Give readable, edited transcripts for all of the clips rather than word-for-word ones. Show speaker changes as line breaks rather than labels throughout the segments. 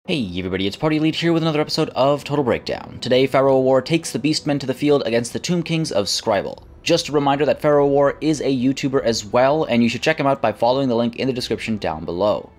Hey everybody, it's Party Elite here with another episode of Total Breakdown. Today, Pharaoh War takes the Beastmen to the field against the Tomb Kings of Scribble. Just a reminder that Pharaoh War is a YouTuber as well, and you should check him out by following the link in the description down below.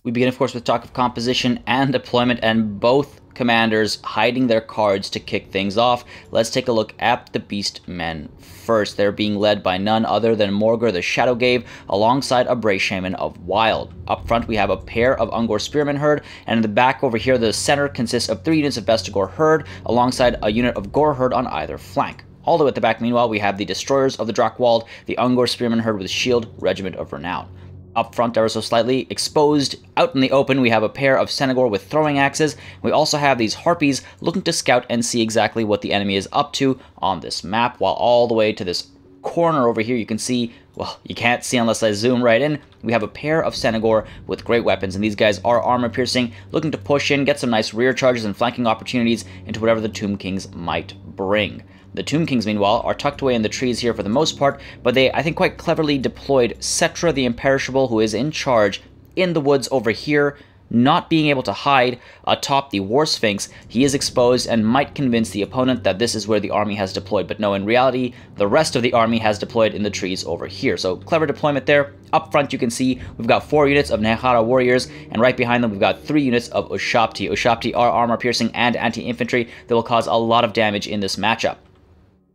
We begin, of course, with talk of composition and deployment, and both commanders hiding their cards to kick things off. Let's take a look at the Beastmen first. They're being led by none other than Morgur the Shadowgave, alongside a Bray Shaman of Wild. Up front, we have a pair of Ungor Spearmen Herd, and in the back over here, the center consists of 3 units of Vestigor Herd, alongside a unit of Gore Herd on either flank. All the way at the back, meanwhile, we have the Destroyers of the Drakkwald, the Ungor Spearmen Herd with Shield, Regiment of Renown. Up front, ever so slightly exposed out in the open, we have a pair of Senegor with throwing axes. We also have these Harpies looking to scout and see exactly what the enemy is up to on this map, while all the way to this corner over here you can see, well, you can't see unless I zoom right in, we have a pair of Senegor with great weapons, and these guys are armor-piercing, looking to push in, get some nice rear charges and flanking opportunities into whatever the Tomb Kings might bring. The Tomb Kings, meanwhile, are tucked away in the trees here for the most part, but they, I think, quite cleverly deployed Cetra the Imperishable, who is in charge in the woods over here, not being able to hide atop the War Sphinx. He is exposed and might convince the opponent that this is where the army has deployed, but no, in reality, the rest of the army has deployed in the trees over here. So, clever deployment there. Up front, you can see we've got 4 units of Nehara warriors, and right behind them, we've got 3 units of Ushapti. Ushapti are armor-piercing and anti-infantry that will cause a lot of damage in this matchup.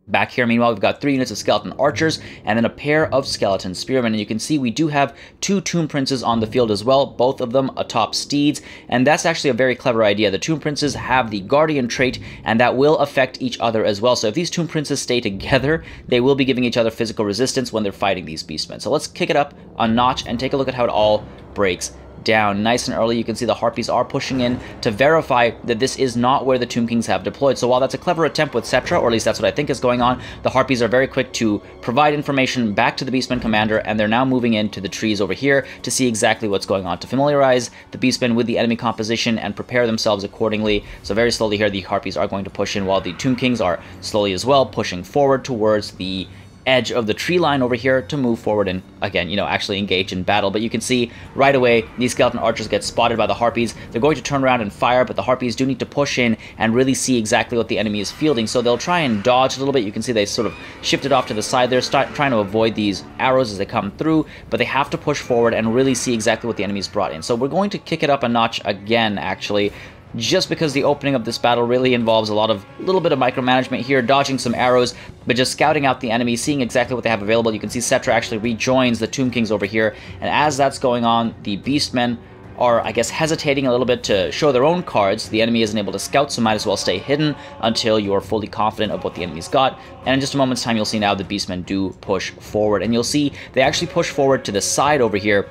Back here, meanwhile, we've got 3 units of skeleton archers, and then a pair of skeleton spearmen, and you can see we do have 2 tomb princes on the field as well, both of them atop steeds, and that's actually a very clever idea. The tomb princes have the guardian trait, and that will affect each other as well, so if these tomb princes stay together, they will be giving each other physical resistance when they're fighting these beastmen. So let's kick it up a notch and take a look at how it all breaks down. Nice and early, you can see the Harpies are pushing in to verify that this is not where the Tomb Kings have deployed. So while that's a clever attempt with Cetra, or at least that's what I think is going on, the Harpies are very quick to provide information back to the Beastmen commander, and they're now moving into the trees over here to see exactly what's going on, to familiarize the Beastmen with the enemy composition and prepare themselves accordingly. So very slowly here, the Harpies are going to push in, while the Tomb Kings are slowly as well pushing forward towards the edge of the tree line over here to move forward and, again, you know, actually engage in battle. But you can see right away these skeleton archers get spotted by the Harpies. They're going to turn around and fire, but the Harpies do need to push in and really see exactly what the enemy is fielding. So they'll try and dodge a little bit. You can see they sort of shifted off to the side there, trying to avoid these arrows as they come through, but they have to push forward and really see exactly what the enemy's brought in. So we're going to kick it up a notch again, actually, just because the opening of this battle really involves a little bit of micromanagement here, dodging some arrows, but just scouting out the enemy, seeing exactly what they have available. You can see Cetra actually rejoins the Tomb Kings over here, and as that's going on, the Beastmen are, I guess, hesitating a little bit to show their own cards. The enemy isn't able to scout, so might as well stay hidden until you're fully confident of what the enemy's got. And in just a moment's time, you'll see now the Beastmen do push forward, and you'll see they actually push forward to the side over here,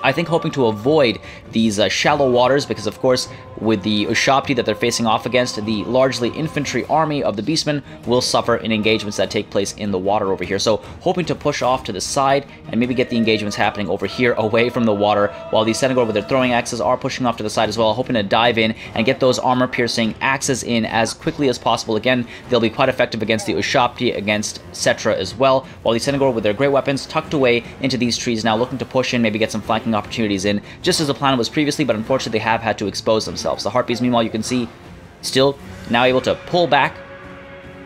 I think hoping to avoid these shallow waters, because of course with the Ushapti that they're facing off against, the largely infantry army of the Beastmen will suffer in engagements that take place in the water over here. So hoping to push off to the side and maybe get the engagements happening over here away from the water, while the Senegor with their throwing axes are pushing off to the side as well, hoping to dive in and get those armor-piercing axes in as quickly as possible. Again, they'll be quite effective against the Ushapti, against Cetra as well, while the Senegor with their great weapons tucked away into these trees now, looking to push in, maybe get some flanking opportunities in, just as the plan was previously, but unfortunately they have had to expose themselves. The Harpies, meanwhile, you can see, still now able to pull back.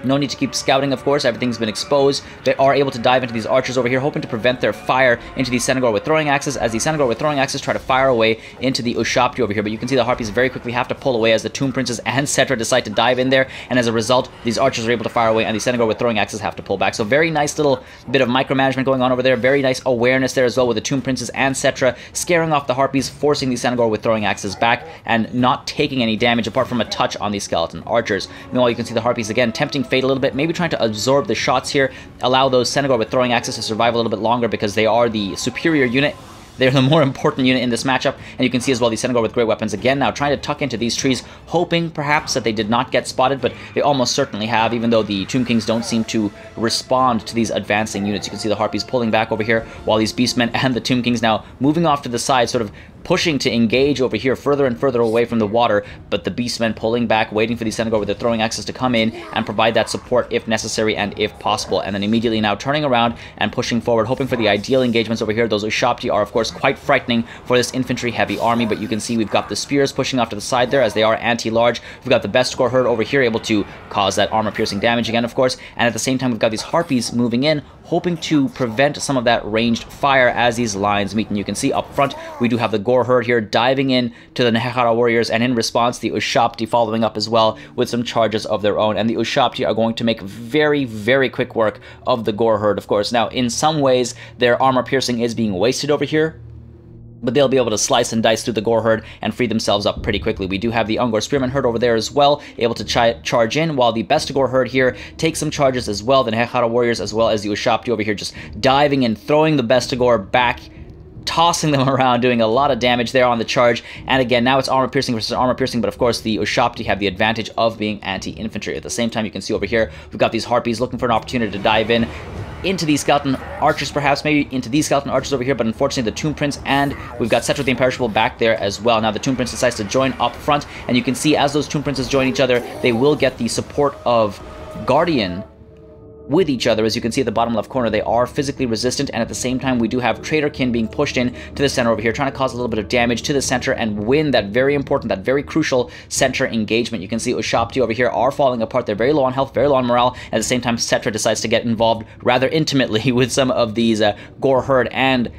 No need to keep scouting, of course. Everything's been exposed. They are able to dive into these archers over here, hoping to prevent their fire into the Senegor with throwing axes, as the Senegor with throwing axes try to fire away into the Ushapti over here. But you can see the Harpies very quickly have to pull away as the Tomb Princes and Cetra decide to dive in there, and as a result, these archers are able to fire away, and the Senegor with throwing axes have to pull back. So very nice little bit of micromanagement going on over there. Very nice awareness there as well, with the Tomb Princes and Cetra scaring off the Harpies, forcing the Senegor with throwing axes back, and not taking any damage apart from a touch on these skeleton archers. Meanwhile, you can see the Harpies again tempting fate a little bit, maybe trying to absorb the shots here, allow those Senegor with throwing axes to survive a little bit longer, because they are the superior unit. They're the more important unit in this matchup, and you can see as well the Senegor with great weapons again now trying to tuck into these trees, hoping perhaps that they did not get spotted, but they almost certainly have, even though the Tomb Kings don't seem to respond to these advancing units. You can see the Harpies pulling back over here, while these Beastmen and the Tomb Kings now moving off to the side, sort of pushing to engage over here further and further away from the water, but the Beastmen pulling back, waiting for the Centaur with their throwing axes to come in and provide that support if necessary and if possible, and then immediately now turning around and pushing forward, hoping for the ideal engagements over here. Those Ushabti are, of course, quite frightening for this infantry-heavy army, but you can see we've got the spears pushing off to the side there as they are anti-large. We've got the Bestigor herd over here able to cause that armor-piercing damage again, of course, and at the same time we've got these Harpies moving in, hoping to prevent some of that ranged fire as these lines meet. And you can see up front we do have the Gore herd here diving in to the Nehechara warriors, and in response the Ushabti following up as well with some charges of their own, and the Ushabti are going to make very, very quick work of the Gore herd, of course. Now, in some ways, their armor piercing is being wasted over here, but they'll be able to slice and dice through the Gore herd and free themselves up pretty quickly. We do have the Ungor Spearman herd over there as well, able to charge in, while the Bestigor herd here takes some charges as well. The Nehechara warriors as well as the Ushabti over here just diving and throwing the Bestigor back, tossing them around, doing a lot of damage there on the charge. And again, now it's armor piercing versus armor piercing, but of course the Ushabti have the advantage of being anti-infantry. At the same time, you can see over here, we've got these Harpies looking for an opportunity to dive in into these skeleton archers, perhaps, maybe into these skeleton archers over here, but unfortunately the Tomb Prince, and we've got Cetra the Imperishable back there as well. Now the Tomb Prince decides to join up front, and you can see as those Tomb Princes join each other, they will get the support of Guardian with each other. As you can see at the bottom left corner, they are physically resistant, and at the same time we do have Traitorkin being pushed in to the center over here, trying to cause a little bit of damage to the center and win that very important, that very crucial center engagement. You can see Ushabti over here are falling apart. They're very low on health, very low on morale. At the same time, Cetra decides to get involved rather intimately with some of these Gore herd and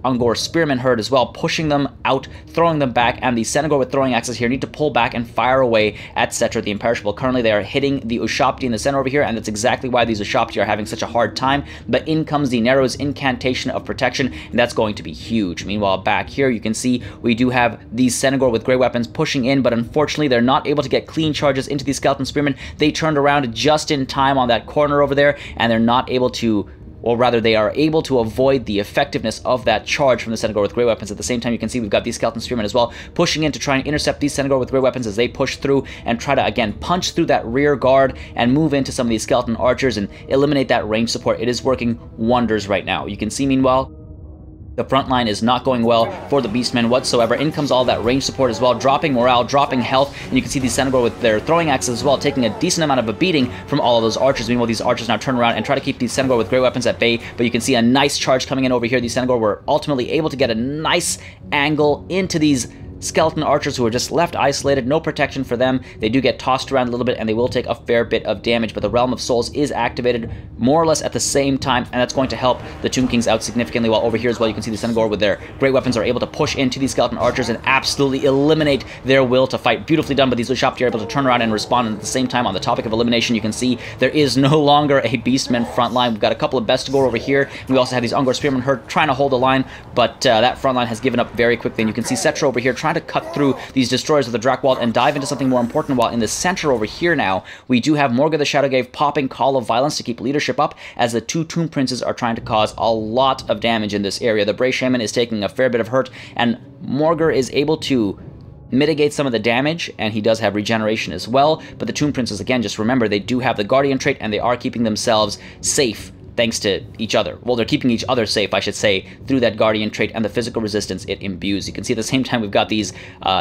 Ungor Spearman herd as well, pushing them out, throwing them back, and the Centaur with throwing axes here need to pull back and fire away at Cetra the Imperishable. Currently they are hitting the Ushabti in the center over here, and that's exactly why these Ushabti are having such a hard time, but in comes the Narrow's Incantation of Protection, and that's going to be huge. Meanwhile, back here you can see we do have these Centaur with great weapons pushing in, but unfortunately they're not able to get clean charges into these Skeleton Spearmen. They turned around just in time on that corner over there, and they're not able to, or rather they are able to avoid the effectiveness of that charge from the Centaur with great weapons. At the same time, you can see we've got these Skeleton Spearmen as well pushing in to try and intercept these Centaur with great weapons as they push through and try to again punch through that rear guard and move into some of these skeleton archers and eliminate that range support. It is working wonders right now. You can see meanwhile the front line is not going well for the Beastmen whatsoever. In comes all that range support as well, dropping morale, dropping health, and you can see the Centaur with their throwing axes as well, taking a decent amount of a beating from all of those archers. Meanwhile, these archers now turn around and try to keep these Centaur with great weapons at bay, but you can see a nice charge coming in over here. These Centaur were ultimately able to get a nice angle into these skeleton archers who are just left isolated, no protection for them. They do get tossed around a little bit and they will take a fair bit of damage, but the Realm of Souls is activated more or less at the same time, and that's going to help the Tomb Kings out significantly. While over here as well, you can see the Centaur with their great weapons are able to push into these skeleton archers and absolutely eliminate their will to fight. Beautifully done, but these Ushabti are able to turn around and respond, and at the same time, on the topic of elimination, you can see there is no longer a Beastmen front line. We've got a couple of Bestigor over here. We also have these Ungor Spearman herd trying to hold the line, but that front line has given up very quickly, and you can see Cetra over here trying to cut through these destroyers of the Drakewald and dive into something more important. While in the center over here now, we do have Morga the Shadowgrave popping Call of Violence to keep leadership up, as the two Tomb Princes are trying to cause a lot of damage in this area. The Bray Shaman is taking a fair bit of hurt, and Morgar is able to mitigate some of the damage, and he does have regeneration as well. But the Tomb Princes, again, just remember, they do have the Guardian trait, and they are keeping themselves safe thanks to each other. Well, they're keeping each other safe, I should say, through that Guardian trait and the physical resistance it imbues. You can see at the same time we've got these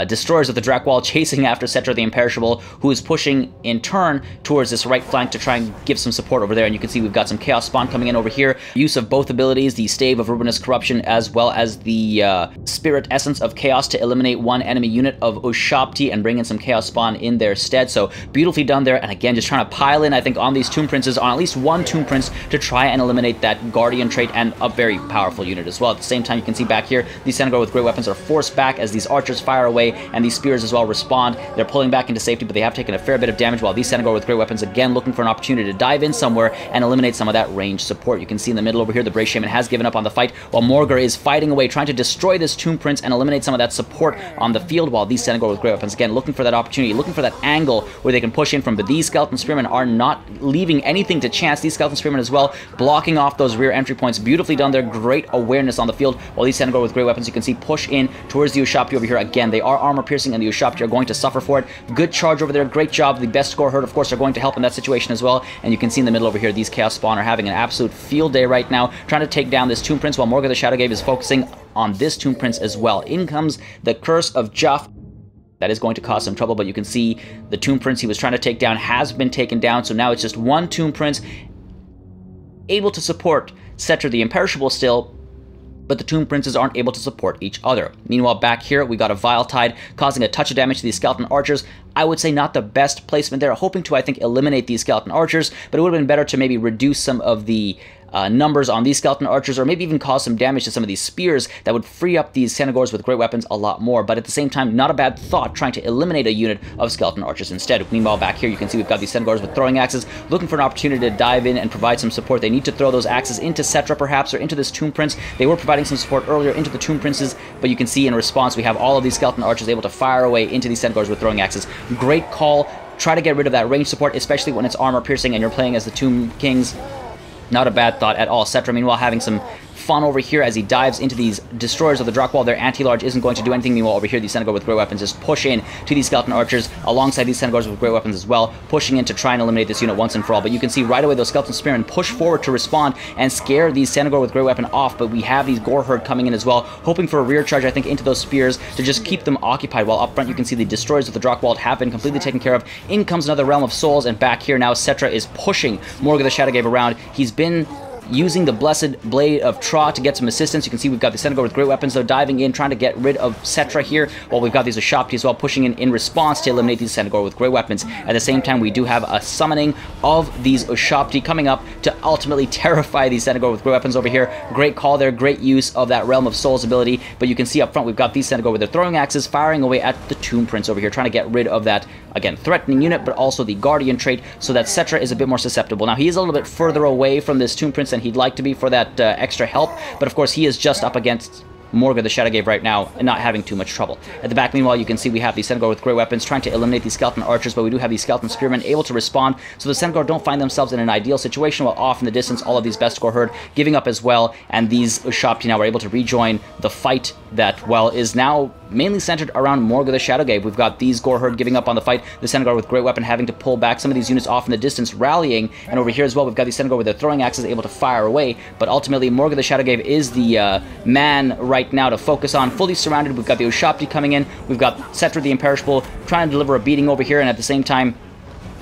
destroyers of the Drakewald chasing after Cetra the Imperishable, who is pushing in turn towards this right flank to try and give some support over there. And you can see we've got some Chaos Spawn coming in over here. Use of both abilities, the Stave of Ruinous Corruption as well as the Spirit Essence of Chaos to eliminate one enemy unit of Ushabti and bring in some Chaos Spawn in their stead. So beautifully done there. And again, just trying to pile in, I think, on these Tomb Princes, on at least one Tomb Prince to try and eliminate that Guardian trait, and a very powerful unit as well. At the same time, you can see back here, these Centaur with great weapons are forced back as these archers fire away, and these spears as well respond. They're pulling back into safety, but they have taken a fair bit of damage, while these Centaur with great weapons, again, looking for an opportunity to dive in somewhere and eliminate some of that range support. You can see in the middle over here, the Bray Shaman has given up on the fight, while Morgar is fighting away, trying to destroy this Tomb Prince and eliminate some of that support on the field, while these Centaur with great weapons, again, looking for that opportunity, looking for that angle where they can push in from. But these Skeleton Spearmen are not leaving anything to chance. These Skeleton Spearmen as well, blocking off those rear entry points. Beautifully done there. Great awareness on the field. While these Centaur with great weapons, you can see push in towards the Ushopti over here. Again, they are armor piercing, and the Ushopti are going to suffer for it. Good charge over there. Great job. The best score herd, of course, are going to help in that situation as well. And you can see in the middle over here, these Chaos Spawn are having an absolute field day right now, trying to take down this Tomb Prince, while Morga the Shadowgave is focusing on this Tomb Prince as well. In comes the Curse of Juff. That is going to cause some trouble, but you can see the Tomb Prince he was trying to take down has been taken down, so now it's just one Tomb Prince able to support Cetra the Imperishable still, but the Tomb Princes aren't able to support each other. Meanwhile, back here, we got a Vile Tide causing a touch of damage to these Skeleton Archers. I would say not the best placement there, hoping to, I think, eliminate these Skeleton Archers, but it would have been better to maybe reduce some of the numbers on these Skeleton Archers, or maybe even cause some damage to some of these spears that would free up these Centaurs with great weapons a lot more. But at the same time, not a bad thought trying to eliminate a unit of Skeleton Archers instead. Meanwhile, back here, you can see we've got these Centaurs with throwing axes, looking for an opportunity to dive in and provide some support. They need to throw those axes into Cetra, perhaps, or into this Tomb Prince. They were providing some support earlier into the Tomb Princes, but you can see in response, we have all of these Skeleton Archers able to fire away into these Centaurs with throwing axes. Great call. Try to get rid of that range support, especially when it's armor piercing and you're playing as the Tomb Kings. Not a bad thought at all. Cetra, meanwhile, having some fun over here as he dives into these destroyers of the Drakk Wall. Their anti-large isn't going to do anything. Meanwhile, over here, the Centaur with great weapons just push in to these Skeleton Archers alongside these Centaurs with great weapons as well, pushing in to try and eliminate this unit once and for all. But you can see right away those Skeleton Spearmen push forward to respond and scare these Centaur with great weapon off. But we have these Gore Herd coming in as well, hoping for a rear charge, I think, into those spears to just keep them occupied. While up front, you can see the destroyers of the Drakk Wall have been completely taken care of. In comes another Realm of Souls, and back here now, Cetra is pushing Morga the Shadowgave around. He's been using the Blessed Blade of Tra to get some assistance. You can see we've got the Centaur with great weapons, though, diving in, trying to get rid of Cetra here, while we've got these Ushopti as well, pushing in response to eliminate these Centaur with great weapons. At the same time, we do have a summoning of these Ushopti coming up to ultimately terrify these Centaur with great weapons over here. Great call there, great use of that Realm of Souls ability, but you can see up front, we've got these Centaur with their throwing axes, firing away at the Tomb Prince over here, trying to get rid of that, again, threatening unit, but also the Guardian trait, so that Cetra is a bit more susceptible. Now, he is a little bit further away from this Tomb Prince than he'd like to be for that extra help, but of course he is just up against Morga the Shadowgave right now and not having too much trouble. At the back, meanwhile, you can see we have the Centaur with great weapons trying to eliminate these Skeleton Archers, but we do have these Skeleton Spearmen able to respond, so the Centaur don't find themselves in an ideal situation, while off in the distance, all of these best score herd giving up as well, and these Ushopti now are able to rejoin the fight that, well, is now mainly centered around Morga the Shadowgave. We've got these Gore Herd giving up on the fight, the Centaur with great weapon having to pull back, some of these units off in the distance rallying, and over here as well, we've got the Centaur with their throwing axes able to fire away, but ultimately Morga the Shadowgave is the man right now to focus on. Fully surrounded, we've got the Ushopti coming in, we've got Cetra the Imperishable trying to deliver a beating over here, and at the same time,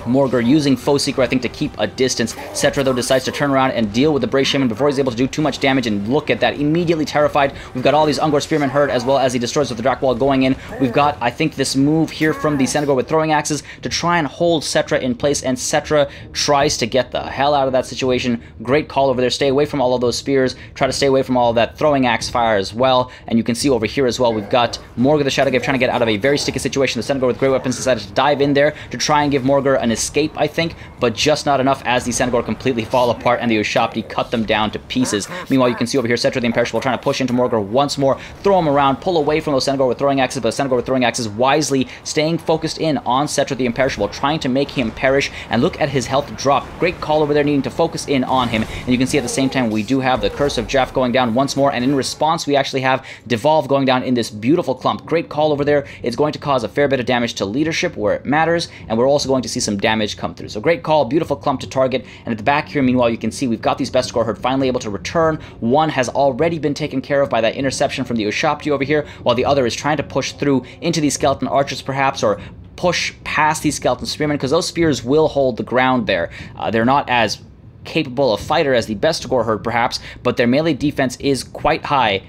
Morga using Foe Seeker, I think, to keep a distance. Cetra, though, decides to turn around and deal with the Brave Shaman before he's able to do too much damage, and look at that, immediately terrified. We've got all these Ungor Spearmen herd, as well as the Destroyers of the Drakk Wall going in. We've got, I think, this move here from the Centaur with throwing axes to try and hold Cetra in place, and Cetra tries to get the hell out of that situation. Great call over there. Stay away from all of those spears. Try to stay away from all of that throwing axe fire as well. And you can see over here as well, we've got Morga the Shadowgave trying to get out of a very sticky situation. The Centaur with great weapons decided to dive in there to try and give Morga an escape, I think, but just not enough as the Centaur completely fall apart and the Ushopti cut them down to pieces. Meanwhile, you can see over here Cetra the Imperishable trying to push into Morga once more, throw him around, pull away from those Centaur with throwing axes, but Centaur with throwing axes wisely staying focused in on Cetra the Imperishable, trying to make him perish, and look at his health drop. Great call over there, needing to focus in on him, and you can see at the same time we do have the Curse of Jeff going down once more, and in response we actually have Devolve going down in this beautiful clump. Great call over there. It's going to cause a fair bit of damage to leadership where it matters, and we're also going to see some damage come through. So great call, beautiful clump to target, and at the back here, meanwhile, you can see we've got these best score herd finally able to return. One has already been taken care of by that interception from the Ushopti over here, while the other is trying to push through into these Skeleton Archers perhaps, or push past these Skeleton Spearmen, because those spears will hold the ground there. They're not as capable a fighter as the best score herd perhaps, but their melee defense is quite high,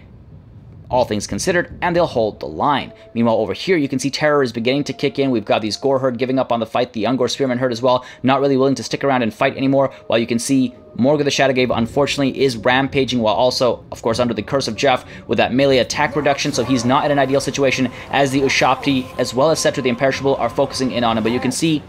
all things considered, and they'll hold the line. Meanwhile, over here, you can see terror is beginning to kick in. We've got these Gore Herd giving up on the fight, the Ungor Spearman Herd as well, not really willing to stick around and fight anymore, while you can see Morga the Shadowgave, unfortunately, is rampaging, while also, of course, under the Curse of Jeff with that melee attack reduction, so he's not in an ideal situation, as the Ushopti, as well as Cetra the Imperishable, are focusing in on him. But you can see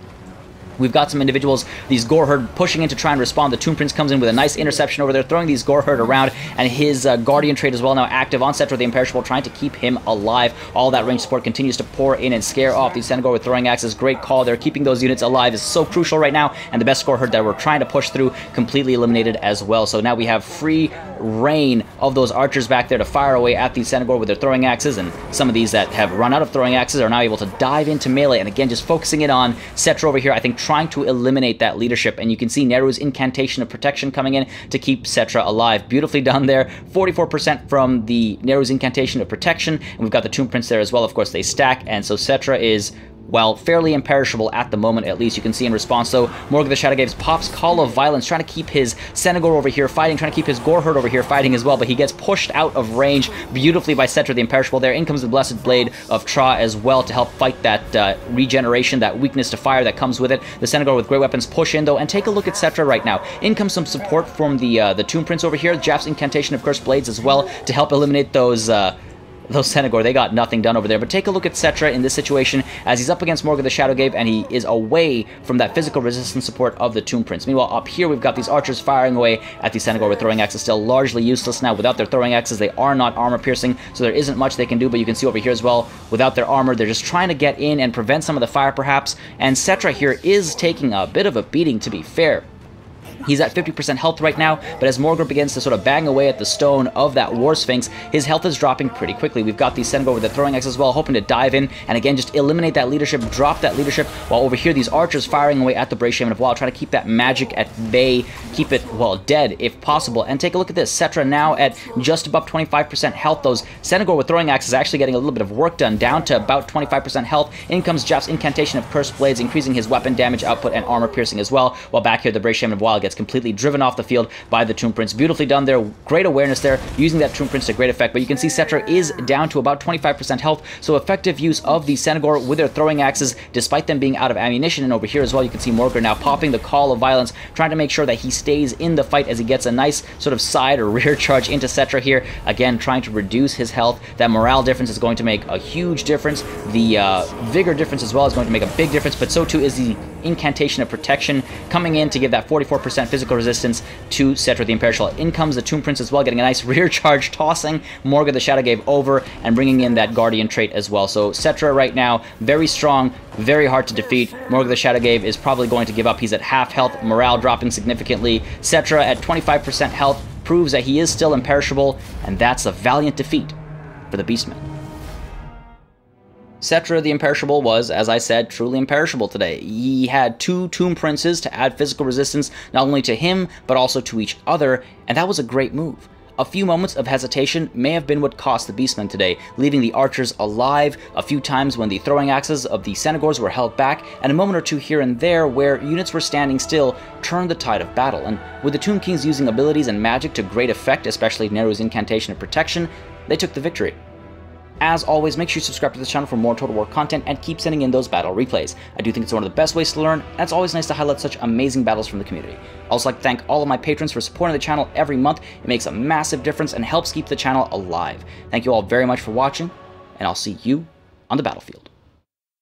We've got some individuals, these Gore Herd, pushing in to try and respond. The Tomb Prince comes in with a nice interception over there, throwing these Gore Herd around, and his Guardian trait as well now active on Cetra the Imperishable, trying to keep him alive. All that range support continues to pour in and scare off these Centaur with throwing axes. Great call there. Keeping those units alive is so crucial right now, and the best Gore Herd that we're trying to push through completely eliminated as well. So now we have free reign of those archers back there to fire away at these Centaur with their throwing axes, and some of these that have run out of throwing axes are now able to dive into melee, and again, just focusing it on Cetra over here, I think trying to eliminate that leadership, and you can see Neru's Incantation of Protection coming in to keep Cetra alive. Beautifully done there. 44% from the Neru's Incantation of Protection, and we've got the Tomb Prince there as well. Of course, they stack, and so Cetra is, well, fairly imperishable at the moment, at least. You can see in response, though, Morg the Shadowgaves pops Call of Violence, trying to keep his Centaur over here fighting, trying to keep his Gore Herd over here fighting as well, but he gets pushed out of range beautifully by Cetra the Imperishable there. In comes the Blessed Blade of Tra as well to help fight that regeneration, that weakness to fire that comes with it. The Centaur with great weapons push in, though, and take a look at Cetra right now. In comes some support from the Tomb Prince over here, Jaff's Incantation of Cursed Blades as well to help eliminate those Centaur. They got nothing done over there. But take a look at Cetra in this situation as he's up against Morg the Shadowgave, and he is away from that physical resistance support of the Tomb Prince. Meanwhile, up here, we've got these archers firing away at the Centaur with throwing axes, still largely useless now. Without their throwing axes, they are not armor-piercing, so there isn't much they can do, but you can see over here as well, without their armor, they're just trying to get in and prevent some of the fire, perhaps, and Cetra here is taking a bit of a beating, to be fair. He's at 50% health right now, but as Morgr begins to sort of bang away at the stone of that War Sphinx, his health is dropping pretty quickly. We've got the Centaur with the throwing axe as well, hoping to dive in, and again, just eliminate that leadership, drop that leadership, while over here, these archers firing away at the Brave Shaman of Wild, trying to keep that magic at bay, keep it, well, dead, if possible. And take a look at this. Cetra now at just above 25% health. Those Centaur with throwing axes actually getting a little bit of work done, down to about 25% health. In comes Jaff's Incantation of Cursed Blades, increasing his weapon damage output and armor piercing as well, while back here, the Brave Shaman of Wild gets completely driven off the field by the Tomb Prince. Beautifully done there. Great awareness there, using that Tomb Prince to great effect. But you can see Cetra is down to about 25% health, so effective use of the Centaur with their throwing axes, despite them being out of ammunition. And over here as well, you can see Morgr now popping the Call of Violence, trying to make sure that he stays in the fight as he gets a nice sort of side or rear charge into Cetra here. Again, trying to reduce his health. That morale difference is going to make a huge difference. The vigor difference as well is going to make a big difference, but so too is the Incantation of Protection coming in to give that 44% physical resistance to Cetra the Imperishable. In comes the Tomb Prince as well, getting a nice rear charge, tossing Morgr the Shadowgave over and bringing in that Guardian trait as well. So Cetra right now, very strong, very hard to defeat. Morgr the Shadowgave is probably going to give up. He's at half health, morale dropping significantly. Cetra at 25% health proves that he is still imperishable, and that's a valiant defeat for the Beastmen. Cetra the Imperishable was, as I said, truly imperishable today. He had two Tomb Princes to add physical resistance, not only to him, but also to each other, and that was a great move. A few moments of hesitation may have been what cost the Beastmen today, leaving the archers alive a few times when the throwing axes of the Centaurs were held back, and a moment or two here and there where units were standing still turned the tide of battle. And with the Tomb Kings using abilities and magic to great effect, especially Neru's Incantation of Protection, they took the victory. As always, make sure you subscribe to this channel for more Total War content and keep sending in those battle replays. I do think it's one of the best ways to learn, and it's always nice to highlight such amazing battles from the community. I'd also like to thank all of my patrons for supporting the channel every month. It makes a massive difference and helps keep the channel alive. Thank you all very much for watching, and I'll see you on the battlefield.